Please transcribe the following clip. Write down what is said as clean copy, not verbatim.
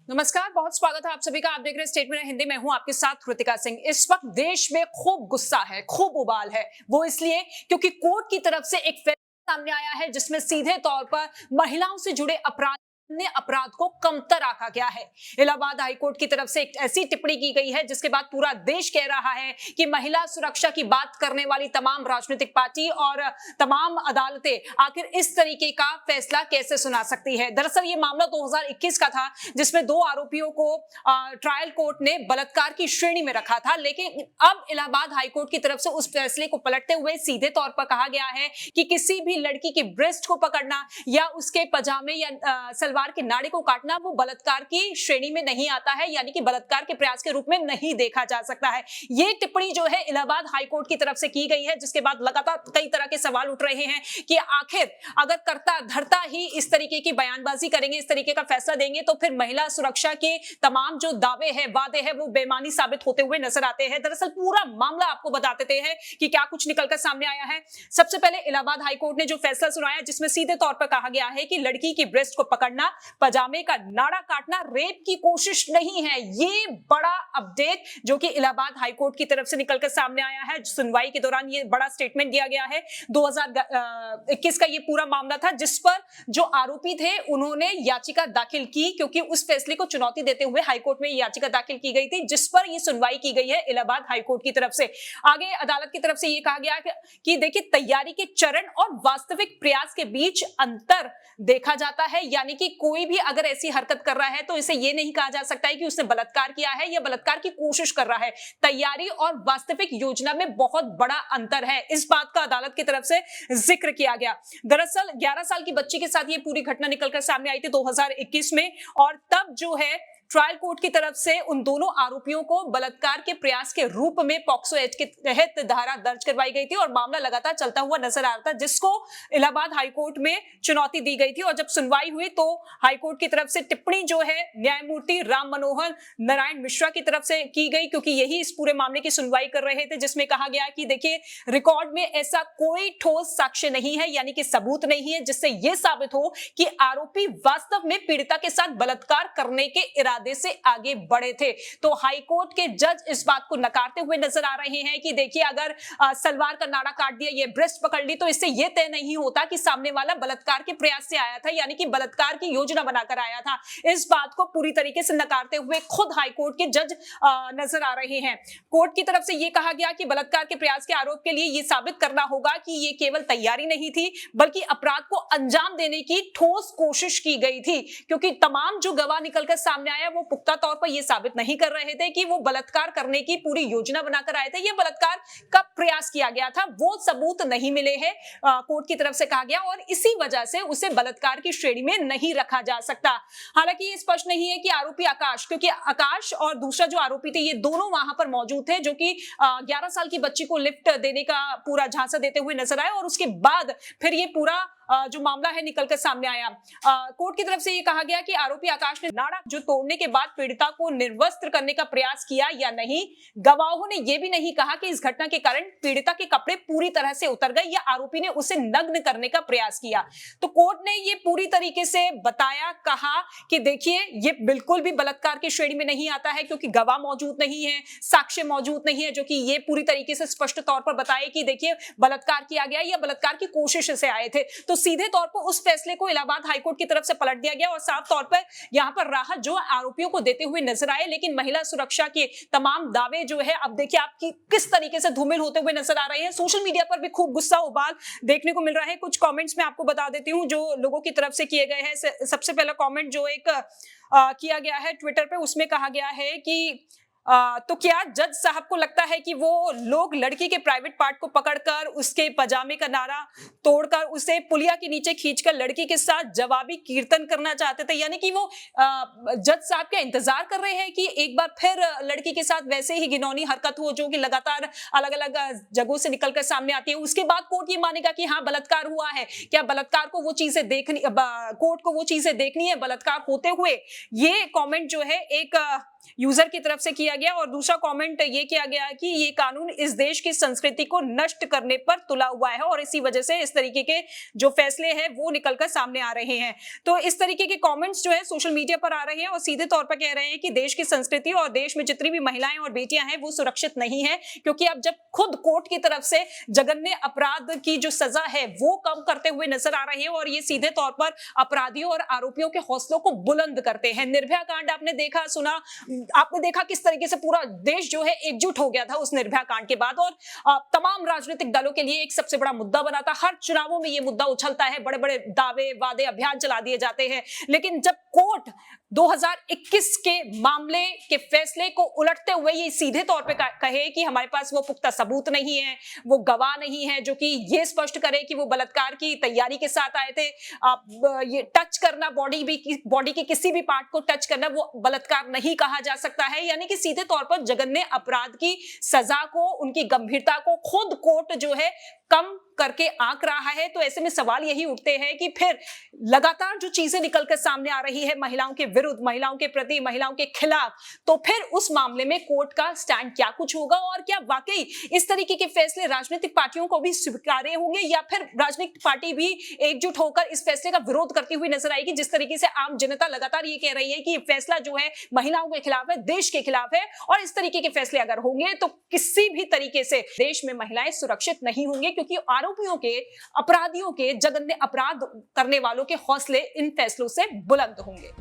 नमस्कार, बहुत स्वागत है आप सभी का। आप देख रहे हैं स्टेट में हिंदी में हूं आपके साथ कृतिका सिंह। इस वक्त देश में खूब गुस्सा है, खूब उबाल है। वो इसलिए क्योंकि कोर्ट की तरफ से एक फैसला सामने आया है जिसमें सीधे तौर पर महिलाओं से जुड़े अपराध को कमतर आंका गया है। इलाहाबाद हाईकोर्ट की तरफ से एक ऐसी टिप्पणी की गई है जिसके बाद पूरा देश कह रहा है कि महिला सुरक्षा की बात करने वाली तमाम राजनीतिक पार्टी और तमाम अदालतें आखिर इस तरीके का फैसला कैसे सुना सकती है। दरअसल ये मामला 2021 का था जिसमें दो आरोपियों को ट्रायल कोर्ट ने बलात्कार की श्रेणी में रखा था, लेकिन अब इलाहाबाद हाईकोर्ट की तरफ से उस फैसले को पलटते हुए सीधे तौर पर कहा गया है कि किसी भी लड़की की ब्रेस्ट को पकड़ना या उसके पजामे या सलवार के नाड़े को काटना वो बलात्कार की श्रेणी में नहीं आता है, यानी कि बलात्कार के प्रयास के रूप में नहीं देखा जा सकता है। ये टिप्पणी जो है इलाहाबाद हाईकोर्ट की तरफ से की गई है, जिसके बाद लगातार कई तरह के सवाल उठ रहे हैं कि आखिर अगर करता धरता ही इस तरीके की बयानबाजी करेंगे, इस तरीके का फैसला देंगे, तो फिर महिला सुरक्षा के तमाम जो दावे हैं, वादे हैं, वो बेमानी साबित होते हुए नजर आते हैं। दरअसल पूरा मामला आपको बता देते हैं कि क्या कुछ निकलकर सामने आया है। सबसे पहले इलाहाबाद हाईकोर्ट ने जो फैसला सुनाया जिसमें सीधे तौर पर कहा गया है कि लड़की की ब्रेस्ट को पकड़ना, पजामे का नाड़ा काटना रेप की कोशिश नहीं है। ये बड़ा अपडेट जो कि इलाहाबाद हाईकोर्ट की तरफ से निकलकर सामने आया है। सुनवाई के दौरान ये बड़ा स्टेटमेंट दिया गया है। 2021 का ये पूरा मामला था जिस पर जो आरोपी थे उन्होंने याचिका दाखिल की, क्योंकि उस फैसले को चुनौती देते हुए हाईकोर्ट में याचिका दाखिल की गई थी, जिस पर ये सुनवाई की गई है इलाहाबाद हाईकोर्ट की तरफ से। आगे अदालत की तरफ से ये कहा गया कि देखिए, तैयारी के चरण और वास्तविक प्रयास के बीच अंतर देखा जाता है, यानी कि कोई भी अगर ऐसी हरकत कर रहा है तो इसे ये नहीं कहा जा सकता है कि उसने बलात्कार किया है या बलात्कार की कोशिश कर रहा है। तैयारी और वास्तविक योजना में बहुत बड़ा अंतर है, इस बात का अदालत की तरफ से जिक्र किया गया। दरअसल 11 साल की बच्ची के साथ ये पूरी घटना निकलकर सामने आई थी 2021 में, और तब जो है ट्रायल कोर्ट की तरफ से उन दोनों आरोपियों को बलात्कार के प्रयास के रूप में पॉक्सो एक्ट के तहत धारा दर्ज करवाई गई थी और मामला लगातार चलता हुआ नजर आ रहा था, जिसको इलाहाबाद हाईकोर्ट में चुनौती दी गई थी। और जब सुनवाई हुई तो हाईकोर्ट की तरफ से टिप्पणी जो है न्यायमूर्ति राम मनोहर नारायण मिश्रा की तरफ से की गई, क्योंकि यही इस पूरे मामले की सुनवाई कर रहे थे, जिसमें कहा गया कि देखिए, रिकॉर्ड में ऐसा कोई ठोस साक्ष्य नहीं है, यानी कि सबूत नहीं है जिससे यह साबित हो कि आरोपी वास्तव में पीड़िता के साथ बलात्कार करने के इरादे से आगे बढ़े थे। तो हाईकोर्ट के जज इस बात को नकारते हुए नजर आ रहे हैं कि देखिए, अगर सलवार का नाड़ा काट दिया, ये ब्रेस्ट पकड़ ली, तो इससे यह तय नहीं होता कि सामने वाला बलात्कार के प्रयास से आया था, यानी कि बलात्कार की योजना बनाकर आया था। इस बात को पूरी तरीके से नकारते हुए खुद हाईकोर्ट के जज नजर आ रहे हैं। कोर्ट की तरफ से यह कहा गया कि बलात्कार के प्रयास के आरोप के लिए यह साबित करना होगा कि यह केवल तैयारी नहीं थी, बल्कि अपराध को अंजाम देने की ठोस कोशिश की गई थी, क्योंकि तमाम जो गवाह निकलकर सामने आया वो पुख्ता तौर पर यह साबित नहीं कर रहे थे कि वो बलात्कार करने की पूरी योजना बनाकर आए थे, यह बलात्कार का प्रयास किया गया था। वो सबूत नहीं मिले हैं, कोर्ट की तरफ से कहा गया, और इसी वजह से उसे बलात्कार की श्रेणी में नहीं रखा जा सकता। हालांकि ये स्पष्ट नहीं है कि आरोपी आकाश, क्योंकि आकाश और दूसरा जो आरोपी थे ये दोनों वहां पर मौजूद थे, जो कि 11 साल की बच्ची को लिफ्ट देने का पूरा झांसा देते हुए नजर आए, और उसके बाद फिर ये पूरा जो मामला है निकलकर सामने आया। कोर्ट की तरफ से यह कहा गया कि आरोपी आकाश ने नाड़ा जो तोड़ने के बाद पीड़िता को निर्वस्त्र करने का प्रयास किया या नहीं। गवाहों ने यह भी नहीं कहा कि इस घटना के कारण पीड़िता के कपड़े पूरी तरह से उतर गए या आरोपी ने उसे नग्न करने का प्रयास किया। तो कोर्ट ने यह पूरी तरीके से बताया, कहा कि देखिए, यह बिल्कुल भी बलात्कार की श्रेणी में नहीं आता है, क्योंकि गवाह मौजूद नहीं है, साक्ष्य मौजूद नहीं है जो कि ये पूरी तरीके से स्पष्ट तौर पर बताए कि देखिए, बलात्कार किया गया या बलात्कार की कोशिश से आए थे। तो सीधे तौर पर उस फैसले को इलाहाबाद हाईकोर्ट की तरफ से पलट दिया गया और साफ तौर पर यहां पर राहत जो आरोपियों को देते हुए नजर आए, लेकिन महिला सुरक्षा के तमाम दावे जो है, अब देखिए आप किस तरीके से धूमिल होते हुए नजर आ रहे हैं। सोशल मीडिया पर भी खूब गुस्सा उबाल देखने को मिल रहा है। कुछ कमेंट्स में आपको बता देती हूं जो लोगों की तरफ से किए गए हैं। सबसे पहला कमेंट जो एक किया गया है ट्विटर पे, उसमें कहा गया है कि तो क्या जज साहब को लगता है कि वो लोग लड़की के प्राइवेट पार्ट को पकड़कर उसके पजामे का नारा तोड़कर उसे पुलिया के नीचे खींचकर लड़की के साथ जवाबी कीर्तन करना चाहते थे, यानी कि वो जज साहब का इंतजार कर रहे हैं कि एक बार फिर लड़की के साथ वैसे ही घिनौनी हरकत हो जो कि लगातार अलग अलग जगहों से निकलकर सामने आती है। उसके बाद कोर्ट ये मानेगा कि हाँ, बलात्कार हुआ है। क्या बलात्कार को वो चीजें देखनी, कोर्ट को वो चीजें देखनी है बलात्कार होते हुए? ये कमेंट जो है एक यूजर की तरफ से किया गया और दूसरा कमेंट ये किया गया कि ये कानून इस देश की संस्कृति को नष्ट करने पर तुला हुआ है और इसी वजह से इस तरीके के जो फैसले हैं वो निकलकर सामने आ रहे हैं। तो इस तरीके के कमेंट्स जो है सोशल मीडिया पर आ रहे हैं और सीधे तौर पर कह रहे हैं कि देश की संस्कृति और देश में जितनी भी महिलाएं और बेटियां हैं वो सुरक्षित नहीं है, क्योंकि अब जब खुद कोर्ट की तरफ से जघन्य अपराध की जो सजा है वो कम करते हुए नजर आ रहे हैं और ये सीधे तौर पर अपराधियों और आरोपियों के हौसलों को बुलंद करते हैं। निर्भया कांड आपने देखा सुना, आपने देखा किस तरीके से पूरा देश जो है एकजुट हो गया था उस निर्भया कांड के बाद और तमाम राजनीतिक दलों के लिए एक सबसे बड़ा मुद्दा बना था। हर चुनावों में ये मुद्दा उछलता है, बड़े बड़े दावे वादे अभियान चला दिए जाते हैं, लेकिन जब कोर्ट 2021 के मामले के फैसले को उलटते हुए ये सीधे तौर पे कहे कि हमारे पास वो पुख्ता सबूत नहीं है, वो गवाह नहीं है जो कि ये स्पष्ट करे कि वो बलात्कार की तैयारी के साथ आए थे, ये टच करना बॉडी के किसी भी पार्ट को टच करना वो बलात्कार नहीं कहा जा सकता है। यानी कि सीधे तौर पर जघन्य अपराध की सजा को, उनकी गंभीरता को खुद कोर्ट जो है कम करके आंक रहा है। तो ऐसे में सवाल यही उठते हैं कि फिर लगातार जो चीजें निकलकर सामने आ रही है महिलाओं के विरुद्ध, महिलाओं के प्रति, महिलाओं के खिलाफ, तो फिर उस मामले में कोर्ट का स्टैंड क्या कुछ होगा और क्या वाकई इस तरीके के फैसले राजनीतिक पार्टियों को भी स्वीकार्य होंगे या फिर राजनीतिक पार्टी भी एकजुट होकर इस फैसले का विरोध करती हुई नजर आएगी। जिस तरीके से आम जनता लगातार ये कह रही है कि फैसला जो है महिलाओं के खिलाफ है, देश के खिलाफ है और इस तरीके के फैसले अगर होंगे तो किसी भी तरीके से देश में महिलाएं सुरक्षित नहीं होंगे, क्योंकि आरोपियों के, अपराधियों के, जघन्य अपराध करने वालों के हौसले इन फैसलों से बुलंद होंगे।